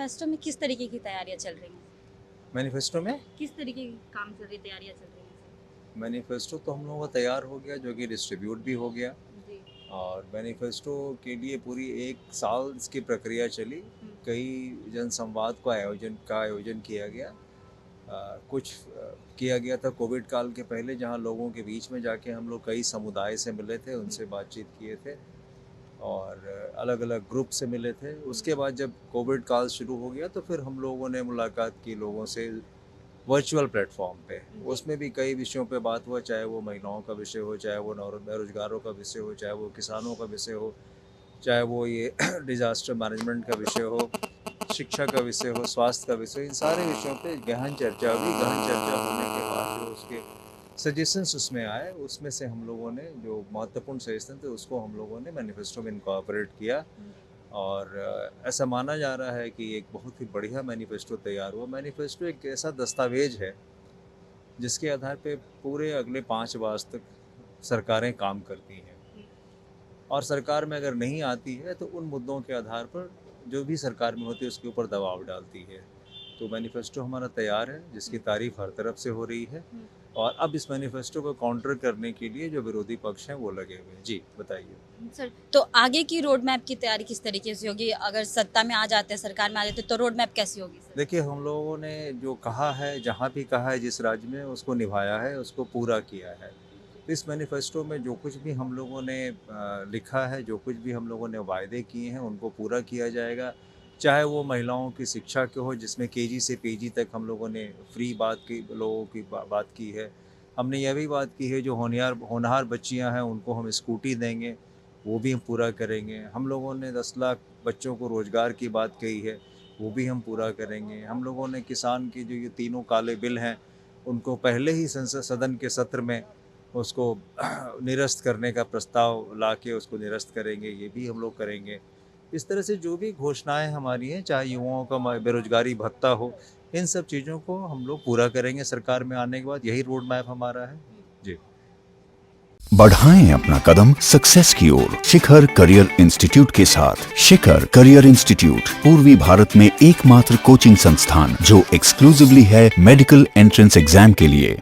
Manifesto में किस तरीके की तैयारियां चल रही हैं? मैनिफेस्टो में किस तरीके की काम चल रही तैयारियां चल रही हैं? मैनिफेस्टो तो हम लोगों का तैयार हो गया, जो कि डिस्ट्रीब्यूट भी हो गया। जी। और मैनिफेस्टो के लिए पूरी 1 साल इसकी प्रक्रिया चली। कई जनसंवाद का आयोजन किया गया। कुछ किया गया था कोविड काल के पहले, जहां लोगों के बीच में जाके हम लोग कई समुदाय से मिले थे, उनसे बातचीत किए थे और अलग अलग ग्रुप से मिले थे। उसके बाद जब कोविड काल शुरू हो गया तो फिर हम लोगों ने मुलाकात की लोगों से वर्चुअल प्लेटफॉर्म पे। उसमें भी कई विषयों पे बात हुआ, चाहे वो महिलाओं का विषय हो, चाहे वो बेरोजगारों का विषय हो, चाहे वो किसानों का विषय हो, चाहे वो ये डिज़ास्टर मैनेजमेंट का विषय हो, शिक्षा का विषय हो, स्वास्थ्य का विषय, इन सारे विषयों पे गहन चर्चा हुई। गहन चर्चा होने के बाद जो उसके सजेशंस उसमें आए, उसमें से हम लोगों ने जो महत्वपूर्ण सजेशन थे उसको हम लोगों ने मैनिफेस्टो में इनकॉर्पोरेट किया। और ऐसा माना जा रहा है कि एक बहुत ही बढ़िया मैनिफेस्टो तैयार हुआ। मैनिफेस्टो एक ऐसा दस्तावेज है जिसके आधार पे पूरे अगले 5 वर्ष तक सरकारें काम करती हैं, और सरकार में अगर नहीं आती है तो उन मुद्दों के आधार पर जो भी सरकार में होती है उसके ऊपर दबाव डालती है। तो मैनिफेस्टो हमारा तैयार है, जिसकी तारीफ हर तरफ से हो रही है। और अब इस मैनिफेस्टो को काउंटर करने के लिए जो विरोधी पक्ष हैं वो लगे हुए हैं। जी बताइए। सर, तो आगे की रोड मैप की तैयारी किस तरीके से होगी? अगर सत्ता में आ जाते हैं, सरकार में आ जाते हैं, तो रोड मैप कैसी होगी सर? देखिए, हम लोगों ने जो कहा है, जहाँ भी कहा है, जिस राज्य में, उसको निभाया है, उसको पूरा किया है। इस मैनिफेस्टो में जो कुछ भी हम लोगों ने लिखा है, जो कुछ भी हम लोगों ने वायदे किए हैं, उनको पूरा किया जाएगा। चाहे वो महिलाओं की शिक्षा के हो, जिसमें केजी से पीजी तक हम लोगों ने फ्री लोगों की बात की है। हमने यह भी बात की है जो होनहार बच्चियां हैं उनको हम स्कूटी देंगे, वो भी हम पूरा करेंगे। हम लोगों ने 10 लाख बच्चों को रोज़गार की बात कही है, वो भी हम पूरा करेंगे। हम लोगों ने किसान की जो ये तीनों काले बिल हैं, उनको पहले ही संसद सदन के सत्र में उसको निरस्त करने का प्रस्ताव लाके उसको निरस्त करेंगे, ये भी हम लोग करेंगे। इस तरह से जो भी घोषणाएं हमारी हैं, चाहे युवाओं का बेरोजगारी भत्ता हो, इन सब चीज़ों को हम लोग पूरा करेंगे सरकार में आने के बाद। यही रोड मैप हमारा है। जी। बढ़ाएं अपना कदम सक्सेस की ओर शिखर करियर इंस्टीट्यूट के साथ। शिखर करियर इंस्टीट्यूट पूर्वी भारत में एकमात्र कोचिंग संस्थान जो एक्सक्लूसिवली है मेडिकल एंट्रेंस एग्जाम के लिए।